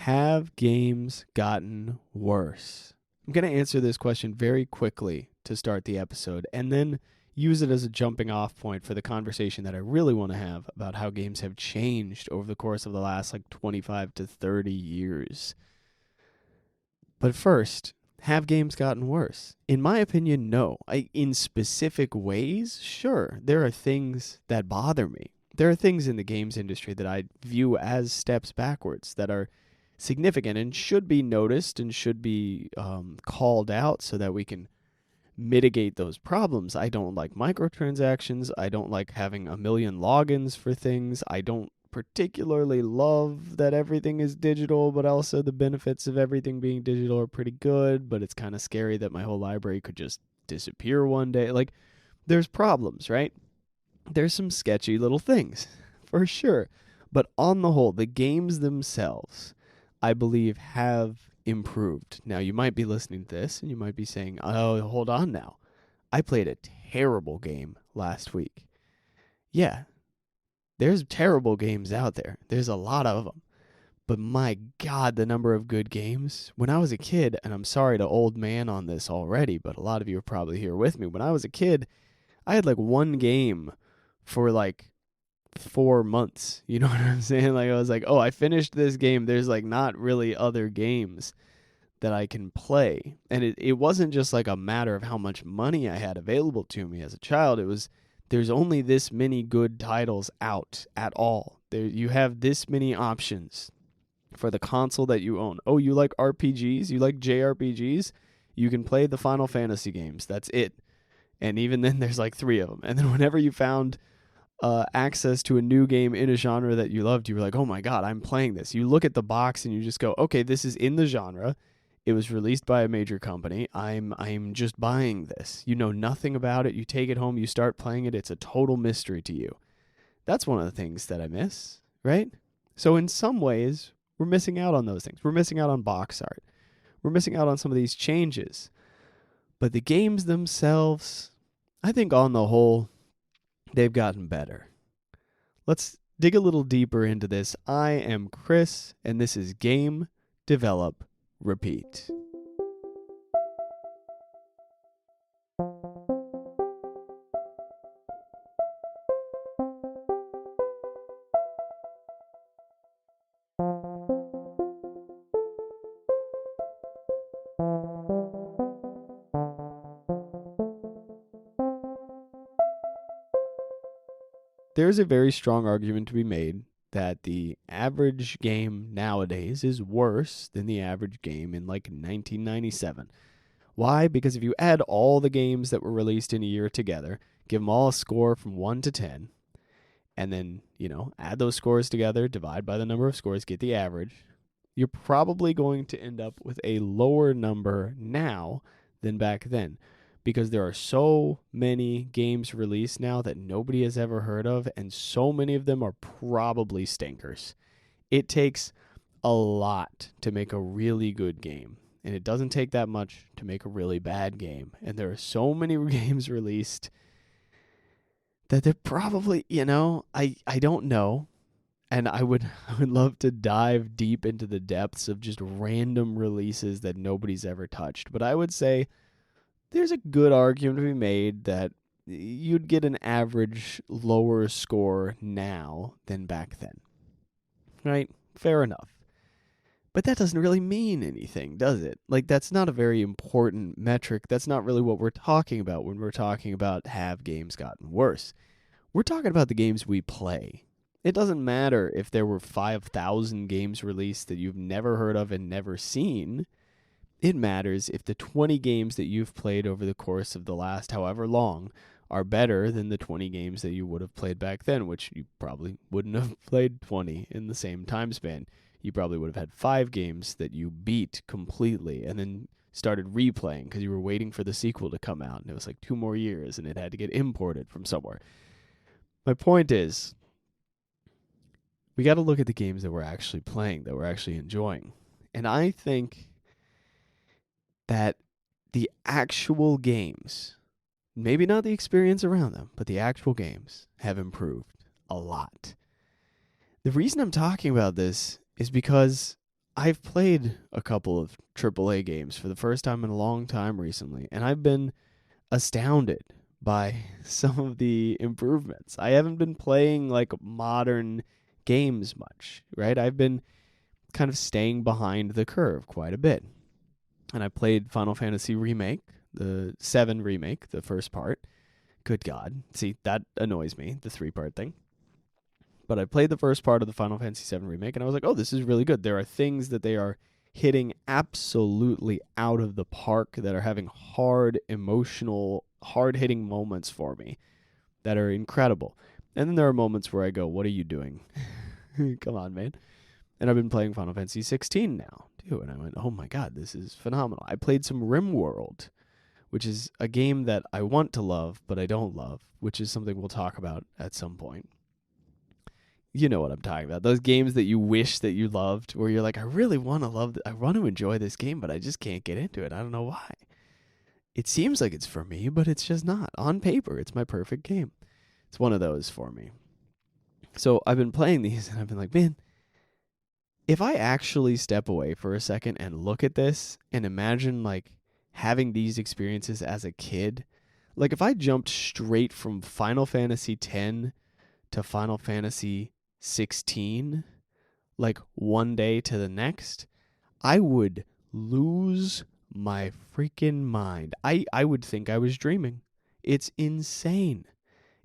Have games gotten worse? I'm going to answer this question very quickly to start the episode and then use it as a jumping off point for the conversation that I really want to have about how games have changed over the course of the last 25 to 30 years. But first, have games gotten worse? In my opinion, no. In specific ways, sure. There are things that bother me. There are things in the games industry that I view as steps backwards that are significant and should be noticed and should be called out so that we can mitigate those problems. I don't like microtransactions. I don't like having a million logins for things. I don't particularly love that everything is digital, but also the benefits of everything being digital are pretty good, but it's kind of scary that my whole library could just disappear one day. There's problems, right? There's some sketchy little things, for sure. But on the whole, the games themselves, I believe, have improved. Now, you might be listening to this and you might be saying, oh, hold on now. I played a terrible game last week. Yeah, there's terrible games out there. There's a lot of them. But my God, the number of good games. When I was a kid, and I'm sorry to old man on this already, but a lot of you are probably here with me. When I was a kid, I had one game for 4 months. You know what I'm saying? I was like, oh, I finished this game. There's not really other games that I can play. And it wasn't just a matter of how much money I had available to me as a child. It was, there's only this many good titles out at all. You have this many options for the console that you own. Oh, you like RPGs? You like JRPGs? You can play the Final Fantasy games. That's it. And even then, there's 3 of them. And then whenever you found access to a new game in a genre that you loved, you were like, oh my God, I'm playing this. You look at the box and you just go, okay, this is in the genre. It was released by a major company. I'm just buying this. You know nothing about it. You take it home. You start playing it. It's a total mystery to you. That's one of the things that I miss, right? So in some ways, we're missing out on those things. We're missing out on box art. We're missing out on some of these changes. But the games themselves, I think on the whole, they've gotten better. Let's dig a little deeper into this. I am Chris, and this is Game, Develop, Repeat. There's a very strong argument to be made that the average game nowadays is worse than the average game in 1997. Why? Because if you add all the games that were released in a year together, give them all a score from 1 to 10, and then, add those scores together, divide by the number of scores, get the average, you're probably going to end up with a lower number now than back then. Because there are so many games released now that nobody has ever heard of, and so many of them are probably stinkers. It takes a lot to make a really good game, and it doesn't take that much to make a really bad game. And there are so many games released that they're probably, I don't know. And I would love to dive deep into the depths of just random releases that nobody's ever touched. But I would say there's a good argument to be made that you'd get an average lower score now than back then. Right? Fair enough. But that doesn't really mean anything, does it? That's not a very important metric. That's not really what we're talking about when we're talking about have games gotten worse. We're talking about the games we play. It doesn't matter if there were 5,000 games released that you've never heard of and never seen. It matters if the 20 games that you've played over the course of the last however long are better than the 20 games that you would have played back then, which you probably wouldn't have played 20 in the same time span. You probably would have had 5 games that you beat completely and then started replaying because you were waiting for the sequel to come out, and it was 2 more years, and it had to get imported from somewhere. My point is, we got to look at the games that we're actually playing, that we're actually enjoying. And I think that the actual games, maybe not the experience around them, but the actual games have improved a lot. The reason I'm talking about this is because I've played a couple of AAA games for the first time in a long time recently, and I've been astounded by some of the improvements. I haven't been playing like modern games much, right? I've been kind of staying behind the curve quite a bit. And I played Final Fantasy Remake, the 7 remake, the first part. Good God. See, that annoys me, the 3-part thing. But I played the first part of the Final Fantasy 7 remake, and I was like, oh, this is really good. There are things that they are hitting absolutely out of the park that are having hard, emotional, hard-hitting moments for me that are incredible. And then there are moments where I go, what are you doing? Come on, man. And I've been playing Final Fantasy 16 now, too. And I went, oh my God, this is phenomenal. I played some RimWorld, which is a game that I want to love, but I don't love, which is something we'll talk about at some point. You know what I'm talking about. Those games that you wish that you loved, where you're like, I really want to I want to enjoy this game, but I just can't get into it. I don't know why. It seems like it's for me, but it's just not. On paper, it's my perfect game. It's one of those for me. So I've been playing these, and I've been like, man, if I actually step away for a second and look at this and imagine like having these experiences as a kid, like if I jumped straight from Final Fantasy X to Final Fantasy 16, like one day to the next, I would lose my freaking mind. I would think I was dreaming. It's insane.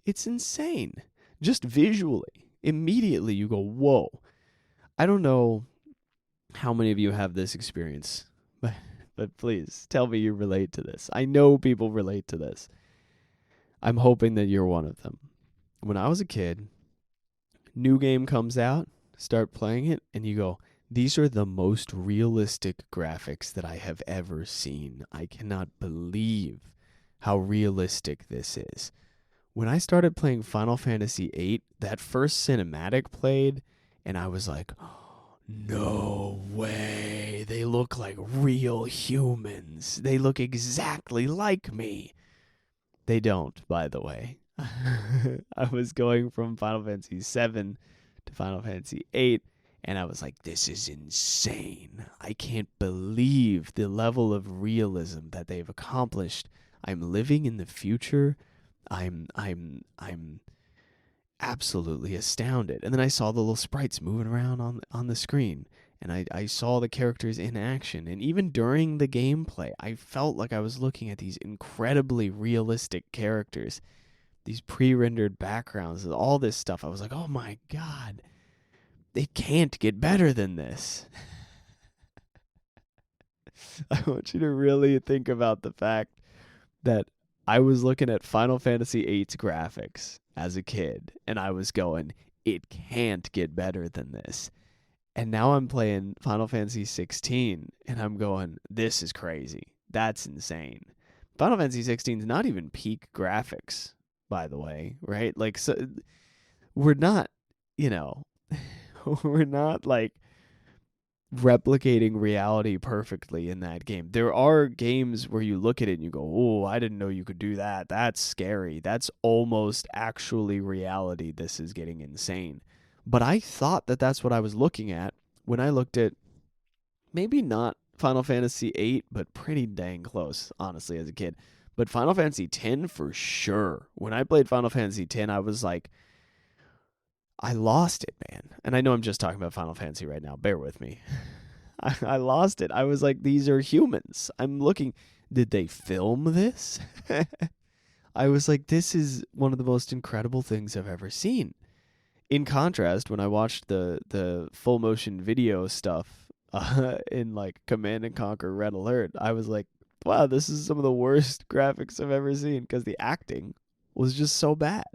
It's insane. Just visually, immediately you go, whoa. I don't know how many of you have this experience, but please tell me you relate to this. I know people relate to this. I'm hoping that you're one of them. When I was a kid, new game comes out, start playing it, and you go, these are the most realistic graphics that I have ever seen. I cannot believe how realistic this is. When I started playing Final Fantasy VIII, that first cinematic played, and I was like, no way. They look like real humans. They look exactly like me. They don't, by the way. I was going from Final Fantasy VII to Final Fantasy VIII, and I was like, this is insane. I can't believe the level of realism that they've accomplished. I'm living in the future. I'm absolutely astounded. And then I saw the little sprites moving around on the screen, and I saw the characters in action. And even during the gameplay, I felt like I was looking at these incredibly realistic characters, these pre-rendered backgrounds, all this stuff. I was like, oh my God, they can't get better than this. I want you to really think about the fact that I was looking at Final Fantasy VIII's graphics as a kid, and I was going, it can't get better than this. And now I'm playing Final Fantasy 16, and I'm going, this is crazy. That's insane. Final Fantasy 16 is not even peak graphics, by the way, right? Like, so we're not, we're not like replicating reality perfectly in that game. There are games where you look at it and you go, oh, I didn't know you could do that. That's scary. That's almost actually reality. This is getting insane. But I thought that that's what I was looking at when I looked at maybe not Final Fantasy VIII, but pretty dang close, honestly, as a kid. But Final Fantasy X for sure. When I played Final Fantasy X, I was like, I lost it, man. And I know I'm just talking about Final Fantasy right now. Bear with me. I lost it. I was like, these are humans. I'm looking. Did they film this? I was like, this is one of the most incredible things I've ever seen. In contrast, when I watched the full motion video stuff in like Command and Conquer Red Alert, I was like, wow, this is some of the worst graphics I've ever seen because the acting was just so bad.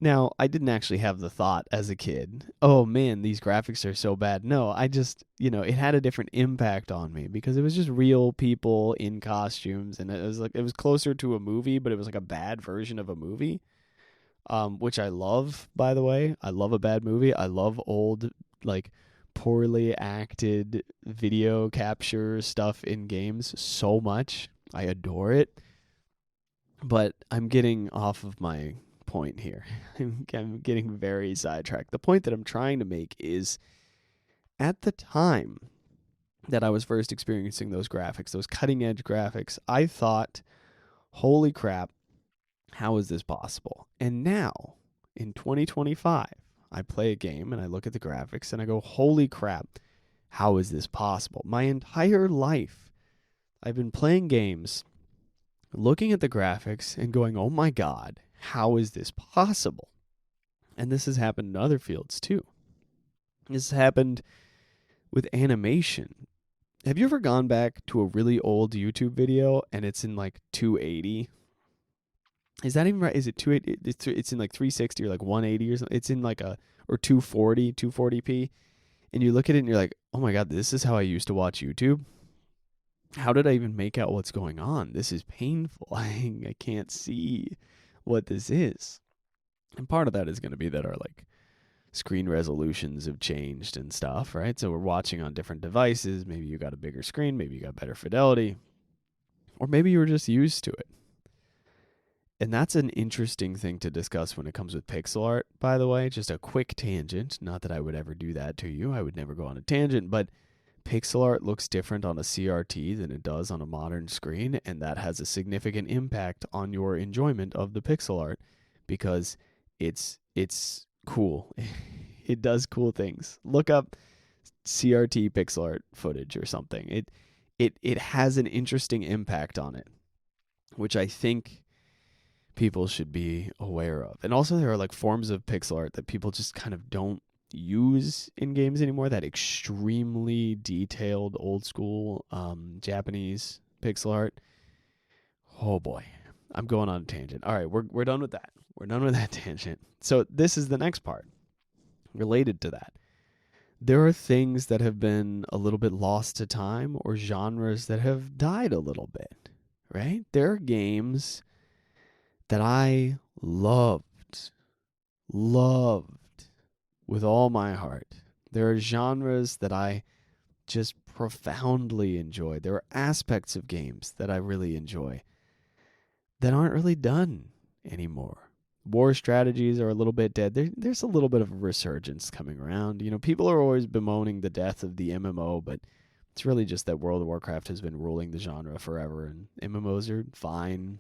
Now, I didn't actually have the thought as a kid, oh man, these graphics are so bad. No, I just, it had a different impact on me because it was just real people in costumes, and it was closer to a movie, but it was like a bad version of a movie, which I love, by the way. I love a bad movie. I love old, like, poorly acted video capture stuff in games so much. I adore it. But I'm getting off of my point here. I'm getting very sidetracked. The point that I'm trying to make is, at the time that I was first experiencing those graphics, those cutting edge graphics, I thought, holy crap, how is this possible? And now, in 2025, I play a game and I look at the graphics and I go, holy crap, how is this possible? My entire life, I've been playing games, looking at the graphics and going, oh my God, how is this possible? And this has happened in other fields too. This has happened with animation. Have you ever gone back to a really old YouTube video and it's in like 280? Is that even right? Is it 280? It's in like 360 or like 180 or something. It's in like or 240, 240p. And you look at it and you're like, oh my God, this is how I used to watch YouTube. How did I even make out what's going on? This is painful. I can't see what this is. And part of that is going to be that our like screen resolutions have changed and stuff, right? So we're watching on different devices. Maybe you got a bigger screen, maybe you got better fidelity, or maybe you were just used to it. And that's an interesting thing to discuss when it comes with pixel art, by the way. Just a quick tangent. Not that I would ever do that to you. I would never go on a tangent, but pixel art looks different on a CRT than it does on a modern screen, and that has a significant impact on your enjoyment of the pixel art because it's cool. It does cool things. Look up CRT pixel art footage or something. It has an interesting impact on it, which I think people should be aware of. And also there are like forms of pixel art that people just kind of don't use in games anymore. That extremely detailed old school Japanese pixel art. Oh boy, I'm going on a tangent. All right, we're done with that. We're done with that tangent. So this is the next part related to that. There are things that have been a little bit lost to time or genres that have died a little bit, right? There are games that I loved with all my heart. There are genres that I just profoundly enjoy. There are aspects of games that I really enjoy that aren't really done anymore. War strategies are a little bit dead. There's a little bit of a resurgence coming around. You know, people are always bemoaning the death of the MMO, but it's really just that World of Warcraft has been ruling the genre forever, and MMOs are fine.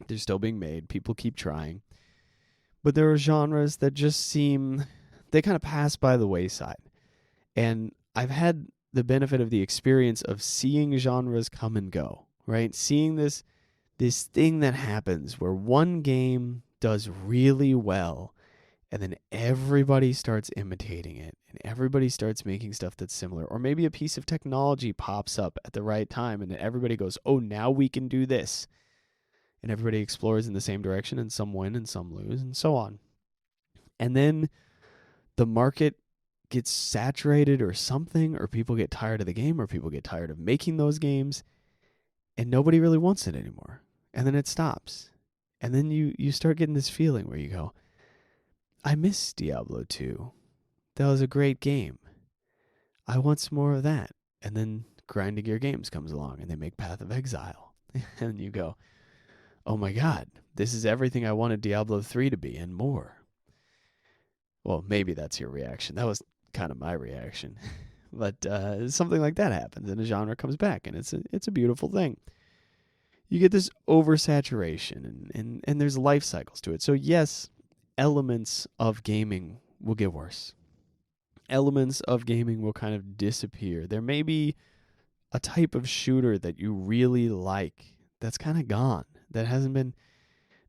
They're still being made. People keep trying. But there are genres that just seem, they kind of pass by the wayside. And I've had the benefit of the experience of seeing genres come and go, right? Seeing this thing that happens where one game does really well and then everybody starts imitating it and everybody starts making stuff that's similar. Or maybe a piece of technology pops up at the right time and everybody goes, oh, now we can do this. And everybody explores in the same direction, and some win and some lose, and so on. And then the market gets saturated or something, or people get tired of the game, or people get tired of making those games, and nobody really wants it anymore. And then it stops. And then you start getting this feeling where you go, I miss Diablo 2. That was a great game. I want some more of that. And then Grinding Gear Games comes along, and they make Path of Exile. And you go, oh my God, this is everything I wanted Diablo 3 to be and more. Well, maybe that's your reaction. That was kind of my reaction. But something like that happens and a genre comes back, and it's a beautiful thing. You get this oversaturation and there's life cycles to it. So yes, elements of gaming will get worse. Elements of gaming will kind of disappear. There may be a type of shooter that you really like that's kind of gone, that hasn't been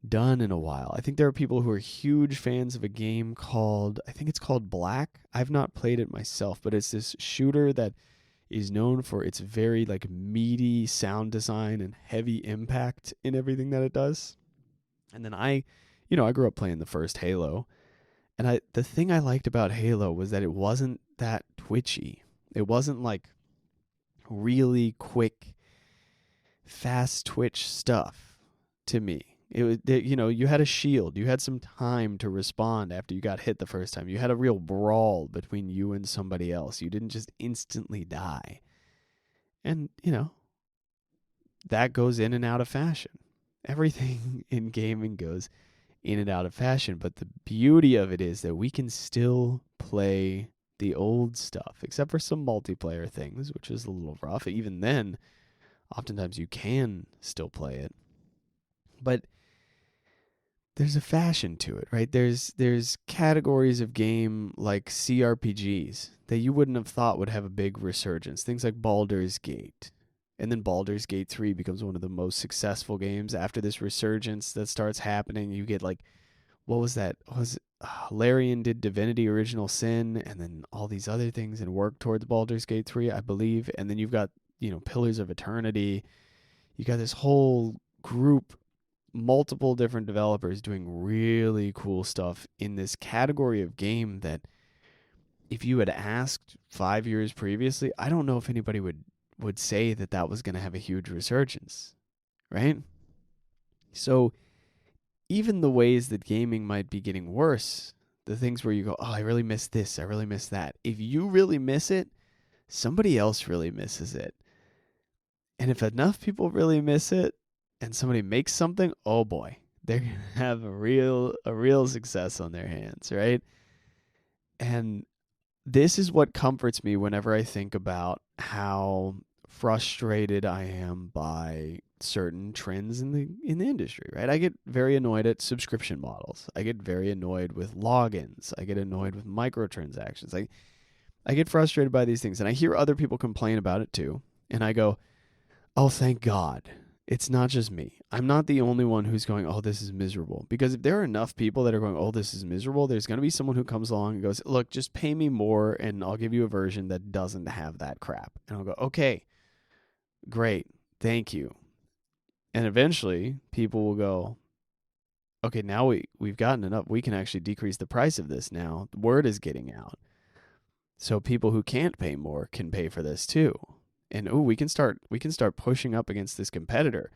done in a while. I think there are people who are huge fans of a game called, I think it's called Black. I've not played it myself, but it's this shooter that is known for its very like meaty sound design and heavy impact in everything that it does. And then I grew up playing the first Halo, and the thing I liked about Halo was that it wasn't that twitchy. It wasn't like really quick, fast twitch stuff to me. You had a shield. You had some time to respond after you got hit the first time. You had a real brawl between you and somebody else. You didn't just instantly die. And, that goes in and out of fashion. Everything in gaming goes in and out of fashion. But the beauty of it is that we can still play the old stuff, except for some multiplayer things, which is a little rough. Even then, oftentimes you can still play it. But there's a fashion to it, right? There's categories of game like CRPGs that you wouldn't have thought would have a big resurgence. Things like Baldur's Gate. And then Baldur's Gate 3 becomes one of the most successful games. After this resurgence that starts happening, you get like, what was that? Larian did Divinity Original Sin and then all these other things and worked towards Baldur's Gate 3, I believe. And then you've got, Pillars of Eternity. You got this whole group, multiple different developers doing really cool stuff in this category of game that if you had asked 5 years previously, I don't know if anybody would say that was going to have a huge resurgence, right? So even the ways that gaming might be getting worse, the things where you go, oh, I really miss this, I really miss that. If you really miss it, somebody else really misses it. And if enough people really miss it and somebody makes something, oh boy, they're going to have a real success on their hands, right? And this is what comforts me whenever I think about how frustrated I am by certain trends in the industry, right? I get very annoyed at subscription models. I get very annoyed with logins. I get annoyed with microtransactions. I get frustrated by these things, and I hear other people complain about it too. And I go, oh, thank God. It's not just me. I'm not the only one who's going, oh, this is miserable. Because if there are enough people that are going, oh, this is miserable, there's going to be someone who comes along and goes, look, just pay me more and I'll give you a version that doesn't have that crap. And I'll go, okay, great, thank you. And eventually people will go, okay, now we've gotten enough. We can actually decrease the price of this now. The word is getting out. So people who can't pay more can pay for this too. And we can start pushing up against this competitor.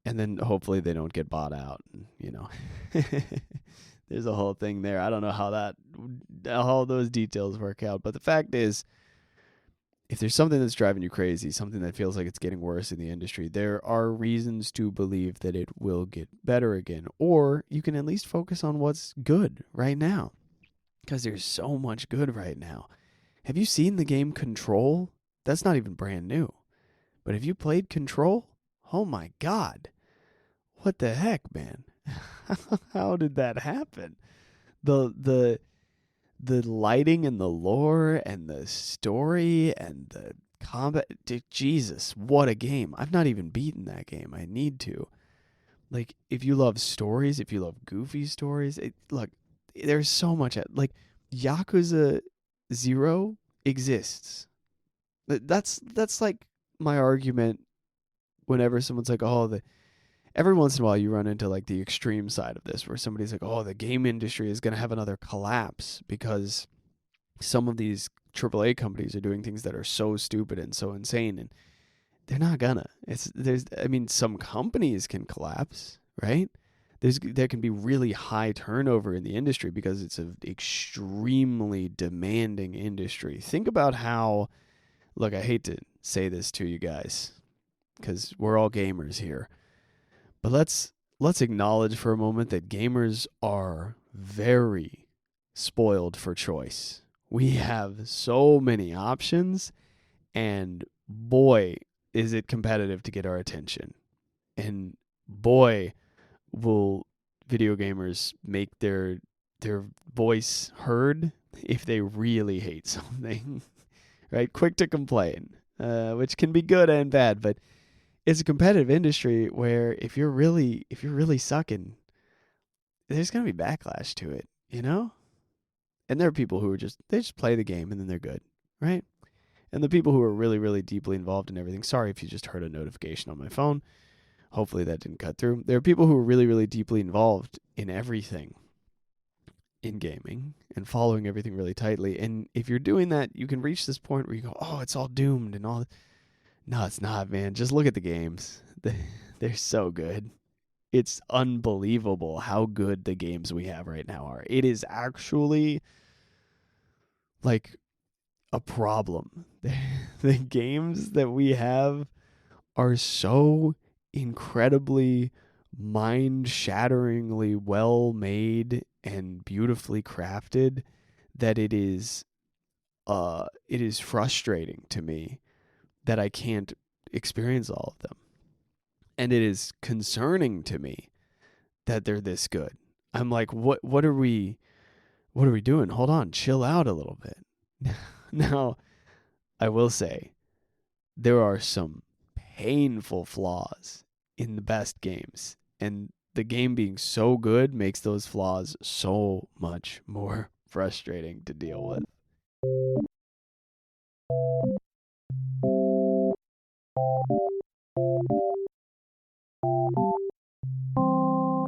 And then hopefully they don't get bought out, There's a whole thing there. I don't know how all those details work out, but the fact is, if there's something that's driving you crazy, something that feels like it's getting worse in the industry, there are reasons to believe that it will get better again, or you can at least focus on what's good right now, because there's so much good right now. Have you seen the game Control? That's not even brand new. But have you played Control? Oh my God. What the heck, man? How did that happen? The lighting and the lore and the story and the combat. Jesus, what a game. I've not even beaten that game. I need to. Like, if you love stories, if you love goofy stories, look, there's so much. Like, Yakuza 0 exists. That's like my argument whenever someone's like, oh, every once in a while you run into like the extreme side of this where somebody's like, oh, the game industry is going to have another collapse because some of these AAA companies are doing things that are so stupid and so insane, and they're not gonna. Some companies can collapse, right? There can be really high turnover in the industry because it's an extremely demanding industry. Think about how, look, I hate to say this to you guys because we're all gamers here, but let's acknowledge for a moment that gamers are very spoiled for choice. We have so many options, and boy, is it competitive to get our attention. And boy, will video gamers make their voice heard if they really hate something. Right? Quick to complain, which can be good and bad, but it's a competitive industry where if you're really sucking, there's going to be backlash to it, And there are people who they just play the game and then they're good, right? And the people who are really, really deeply involved in everything, sorry if you just heard a notification on my phone. Hopefully that didn't cut through. There are people who are really, really deeply involved in everything in gaming and following everything really tightly. And if you're doing that, you can reach this point where you go, oh, it's all doomed and all. No, it's not, man. Just look at the games. They're so good. It's unbelievable how good the games we have right now are. It is actually like a problem. The games that we have are so incredibly mind-shatteringly well made and beautifully crafted that it is frustrating to me that I can't experience all of them. And it is concerning to me that they're this good. I'm like, what are we doing? Hold on, chill out a little bit. Now, I will say there are some painful flaws in the best games, and the game being so good makes those flaws so much more frustrating to deal with.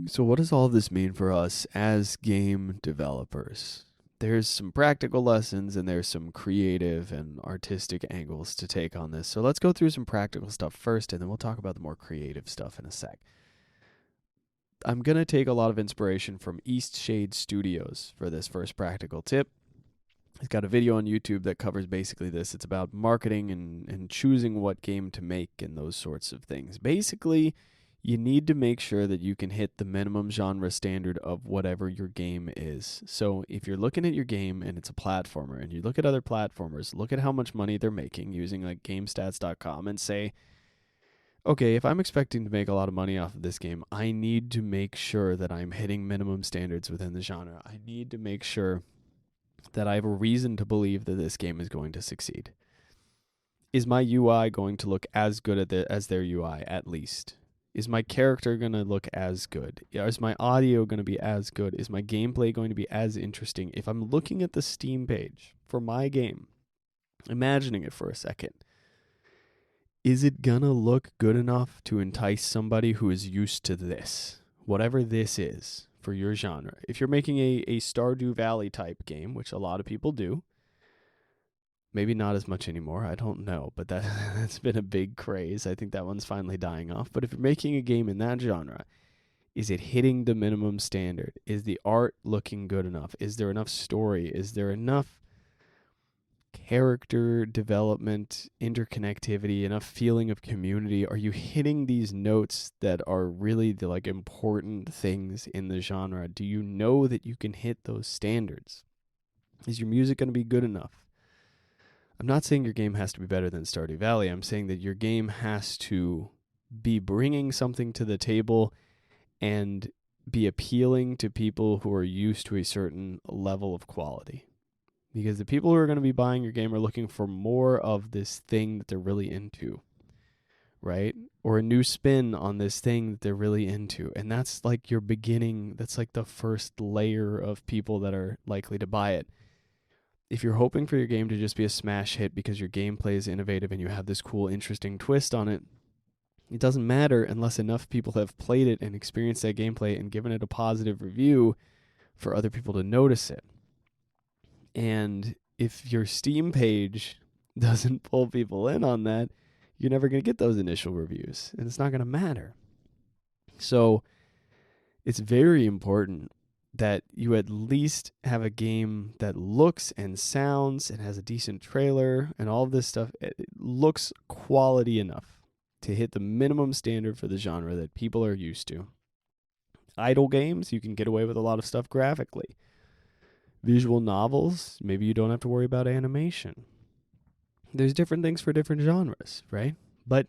So what does all this mean for us as game developers? There's some practical lessons and there's some creative and artistic angles to take on this. So let's go through some practical stuff first, and then we'll talk about the more creative stuff in a sec. I'm going to take a lot of inspiration from Eastshade Studios for this first practical tip. He's got a video on YouTube that covers basically this. It's about marketing and choosing what game to make and those sorts of things. Basically, you need to make sure that you can hit the minimum genre standard of whatever your game is. So if you're looking at your game and it's a platformer, and you look at other platformers, look at how much money they're making using like GameStats.com and say, okay, if I'm expecting to make a lot of money off of this game, I need to make sure that I'm hitting minimum standards within the genre. I need to make sure that I have a reason to believe that this game is going to succeed. Is my UI going to look as good as their UI, at least? Is my character going to look as good? Is my audio going to be as good? Is my gameplay going to be as interesting? If I'm looking at the Steam page for my game, imagining it for a second, is it going to look good enough to entice somebody who is used to this, whatever this is for your genre? If you're making a Stardew Valley type game, which a lot of people do, maybe not as much anymore, I don't know, but that's been a big craze. I think that one's finally dying off. But if you're making a game in that genre, is it hitting the minimum standard? Is the art looking good enough? Is there enough story? Is there enough character development, interconnectivity, enough feeling of community? Are you hitting these notes that are really the like important things in the genre? Do you know that you can hit those standards? Is your music going to be good enough? I'm not saying your game has to be better than Stardew Valley. I'm saying that your game has to be bringing something to the table and be appealing to people who are used to a certain level of quality. Because the people who are going to be buying your game are looking for more of this thing that they're really into, right? Or a new spin on this thing that they're really into. And that's like your beginning. That's like the first layer of people that are likely to buy it. If you're hoping for your game to just be a smash hit because your gameplay is innovative and you have this cool, interesting twist on it, it doesn't matter unless enough people have played it and experienced that gameplay and given it a positive review for other people to notice it. And if your Steam page doesn't pull people in on that, you're never going to get those initial reviews, and it's not going to matter. So it's very important that you at least have a game that looks and sounds and has a decent trailer and all of this stuff. It looks quality enough to hit the minimum standard for the genre that people are used to. Idle games, you can get away with a lot of stuff graphically. Visual novels, maybe you don't have to worry about animation. There's different things for different genres, right? But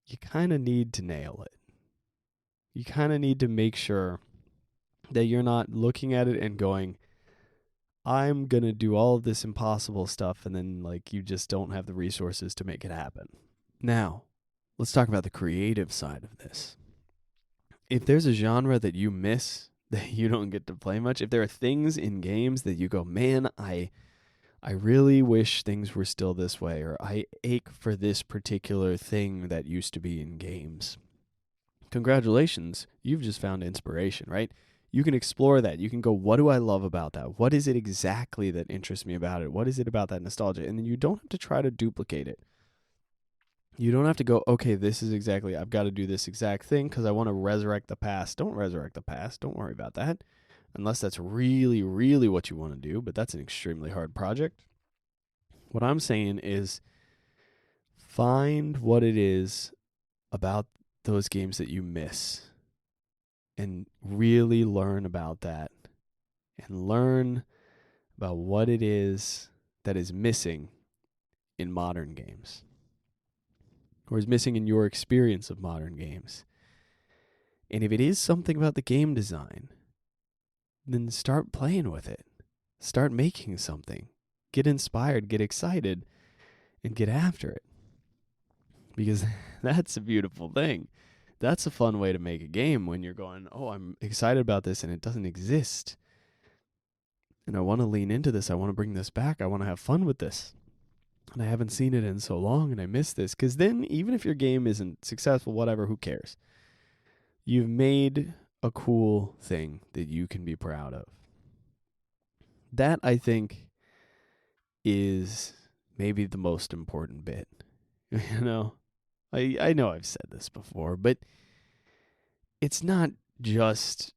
you kind of need to nail it. You kind of need to make sure that you're not looking at it and going, I'm going to do all of this impossible stuff, and then like you just don't have the resources to make it happen. Now, let's talk about the creative side of this. If there's a genre that you miss, that you don't get to play much, if there are things in games that you go, man, I really wish things were still this way, or I ache for this particular thing that used to be in games, congratulations, you've just found inspiration, right? You can explore that. You can go, what do I love about that? What is it exactly that interests me about it? What is it about that nostalgia? And then you don't have to try to duplicate it. You don't have to go, okay, this is exactly, I've got to do this exact thing because I want to resurrect the past. Don't resurrect the past. Don't worry about that. Unless that's really, really what you want to do, but that's an extremely hard project. What I'm saying is find what it is about those games that you miss and really learn about that and learn about what it is that is missing in modern games, or is missing in your experience of modern games. And if it is something about the game design, then start playing with it. Start making something. Get inspired, get excited, and get after it. Because that's a beautiful thing. That's a fun way to make a game when you're going, oh, I'm excited about this and it doesn't exist. And I want to lean into this. I want to bring this back. I want to have fun with this. And I haven't seen it in so long and I miss this. Because then even if your game isn't successful, whatever, who cares? You've made a cool thing that you can be proud of. That, I think, is maybe the most important bit. You know, I know I've said this before, but it's not just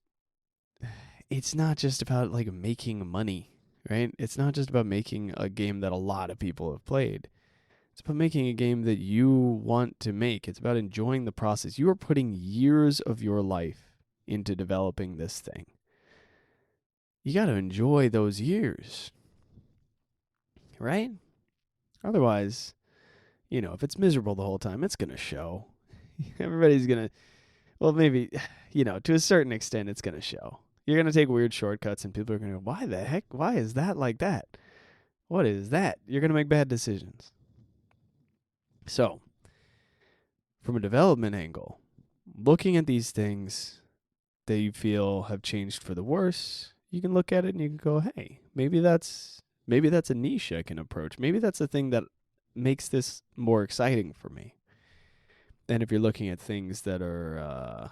about like making money, right? It's not just about making a game that a lot of people have played. It's about making a game that you want to make. It's about enjoying the process. You are putting years of your life into developing this thing. You got to enjoy those years, right? Otherwise, if it's miserable the whole time, it's going to show. Everybody's going to, well, maybe, to a certain extent, it's going to show. You're going to take weird shortcuts and people are going to go, why the heck? Why is that like that? What is that? You're going to make bad decisions. So, from a development angle, looking at these things that you feel have changed for the worse, you can look at it and you can go, hey, maybe that's a niche I can approach. Maybe that's the thing that makes this more exciting for me. And if you're looking at things that are,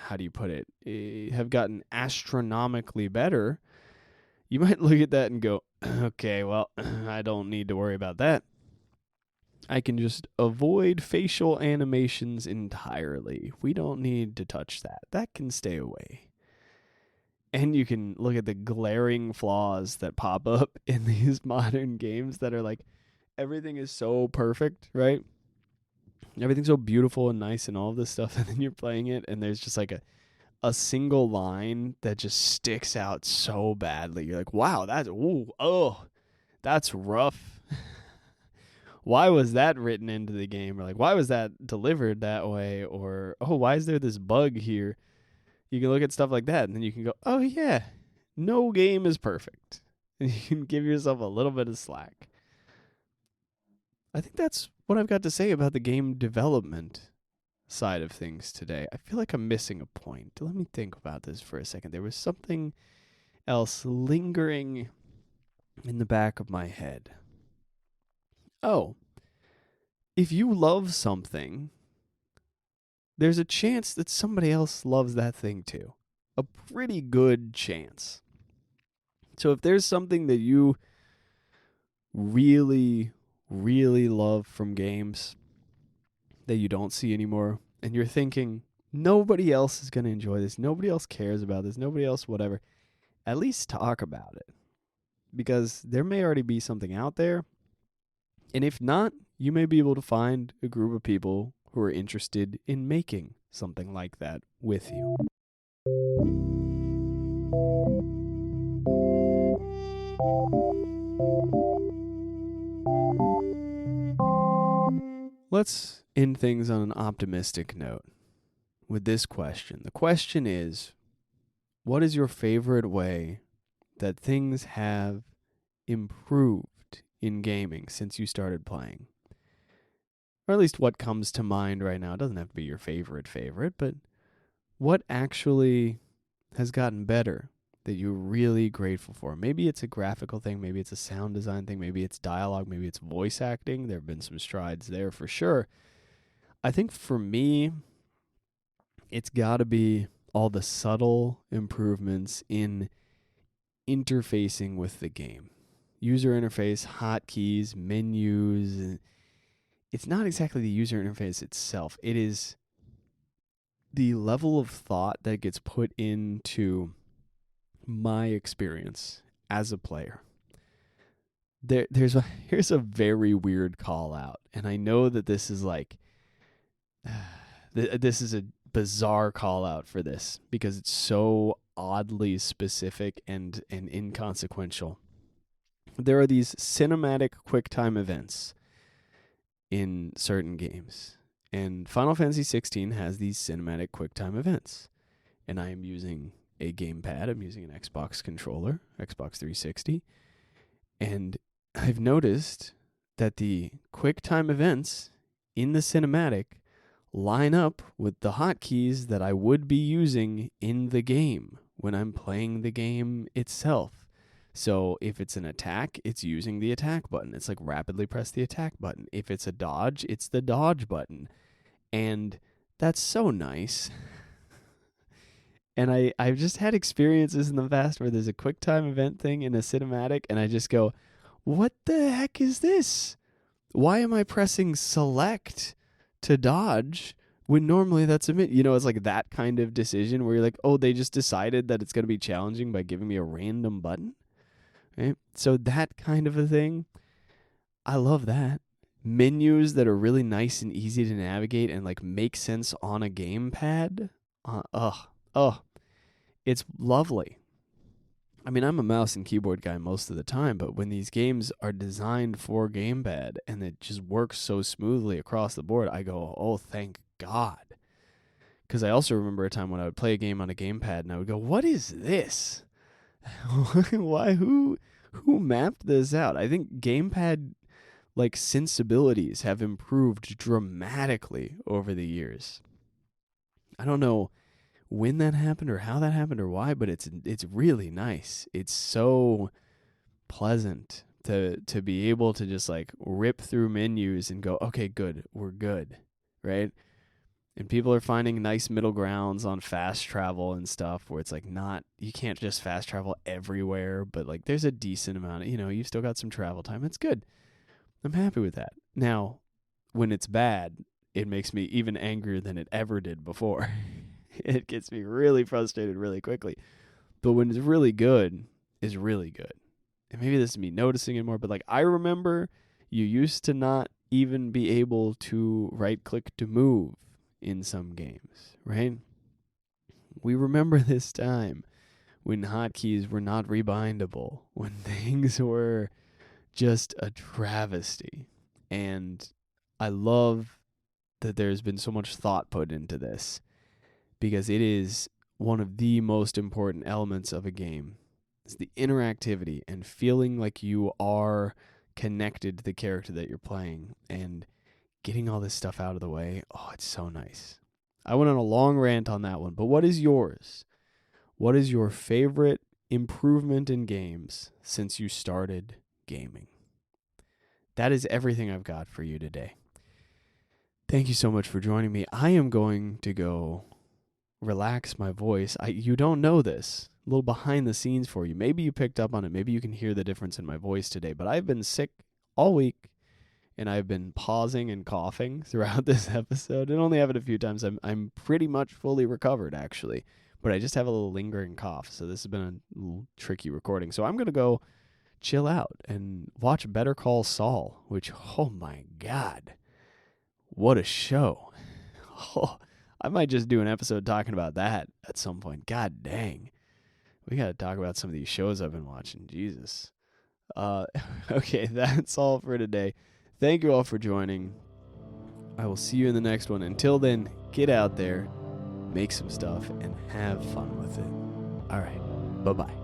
how do you put it, have gotten astronomically better, you might look at that and go, okay, well, I don't need to worry about that. I can just avoid facial animations entirely. We don't need to touch that. That can stay away. And you can look at the glaring flaws that pop up in these modern games that are like, everything is so perfect, right? Everything's so beautiful and nice and all of this stuff, and then you're playing it, and there's just like a single line that just sticks out so badly. You're like, wow, that's rough. Why was that written into the game? Or like, why was that delivered that way? Or, oh, why is there this bug here? You can look at stuff like that, and then you can go, oh, yeah, no game is perfect. And you can give yourself a little bit of slack. I think that's what I've got to say about the game development side of things today. I feel like I'm missing a point. Let me think about this for a second. There was something else lingering in the back of my head. Oh, if you love something, there's a chance that somebody else loves that thing too. A pretty good chance. So if there's something that you really, really love from games that you don't see anymore, and you're thinking, nobody else is going to enjoy this, nobody else cares about this, nobody else whatever, at least talk about it. Because there may already be something out there, and if not, you may be able to find a group of people who are interested in making something like that with you. Let's end things on an optimistic note with this question. The question is, what is your favorite way that things have improved in gaming since you started playing? Or at least what comes to mind right now. It doesn't have to be your favorite, but what actually has gotten better that you're really grateful for? Maybe it's a graphical thing, maybe it's a sound design thing, maybe it's dialogue, maybe it's voice acting. There have been some strides there for sure. I think for me, it's got to be all the subtle improvements in interfacing with the game. User interface, hotkeys, menus. It's not exactly the user interface itself. It is the level of thought that gets put into my experience as a player. Here's a very weird call out, and I know that this is like this is a bizarre call out for this because it's so oddly specific and inconsequential. there are these cinematic QuickTime events in certain games. And Final Fantasy 16 has these cinematic QuickTime events. And I am using a gamepad. I'm using an Xbox controller, Xbox 360. And I've noticed that the QuickTime events in the cinematic line up with the hotkeys that I would be using in the game when I'm playing the game itself. So if it's an attack, it's using the attack button. It's like rapidly press the attack button. If it's a dodge, it's the dodge button. And that's so nice. And I've just had experiences in the past where there's a QuickTime event thing in a cinematic, and I just go, what the heck is this? Why am I pressing select to dodge when normally that's a it's like that kind of decision where you're like, oh, they just decided that it's going to be challenging by giving me a random button, right? So that kind of a thing, I love that. Menus that are really nice and easy to navigate and like make sense on a gamepad. It's lovely. I mean, I'm a mouse and keyboard guy most of the time, but when these games are designed for gamepad and it just works so smoothly across the board, I go, oh, thank God. Because I also remember a time when I would play a game on a gamepad and I would go, what is this? Why? Who mapped this out? I think gamepad like sensibilities have improved dramatically over the years. I don't know when that happened or how that happened or why, but it's really nice. It's so pleasant to be able to just like rip through menus and go, okay, good, we're good, right? And people are finding nice middle grounds on fast travel and stuff where it's like you can't just fast travel everywhere, but like there's a decent amount of, you've still got some travel time. It's good. I'm happy with that. Now, when it's bad, it makes me even angrier than it ever did before. It gets me really frustrated really quickly. But when it's really good, it's really good. And maybe this is me noticing it more, but like I remember you used to not even be able to right-click to move in some games, right? We remember this time when hotkeys were not rebindable, when things were just a travesty. And I love that there's been so much thought put into this because it is one of the most important elements of a game. It's the interactivity and feeling like you are connected to the character that you're playing and getting all this stuff out of the way. Oh, it's so nice. I went on a long rant on that one, but what is yours? What is your favorite improvement in games since you started gaming? That is everything I've got for you today. Thank you so much for joining me. I am going to go relax my voice. You don't know this. A little behind the scenes for you. Maybe you picked up on it. Maybe you can hear the difference in my voice today. But I've been sick all week, and I've been pausing and coughing throughout this episode. It only happened a few times. I'm pretty much fully recovered, actually. But I just have a little lingering cough. So this has been a little tricky recording. So I'm going to go chill out and watch Better Call Saul, which, oh my God, what a show. Oh, I might just do an episode talking about that at some point. God dang. We got to talk about some of these shows I've been watching. Jesus. Okay, that's all for today. Thank you all for joining. I will see you in the next one. Until then, get out there, make some stuff, and have fun with it. All right. Bye-bye.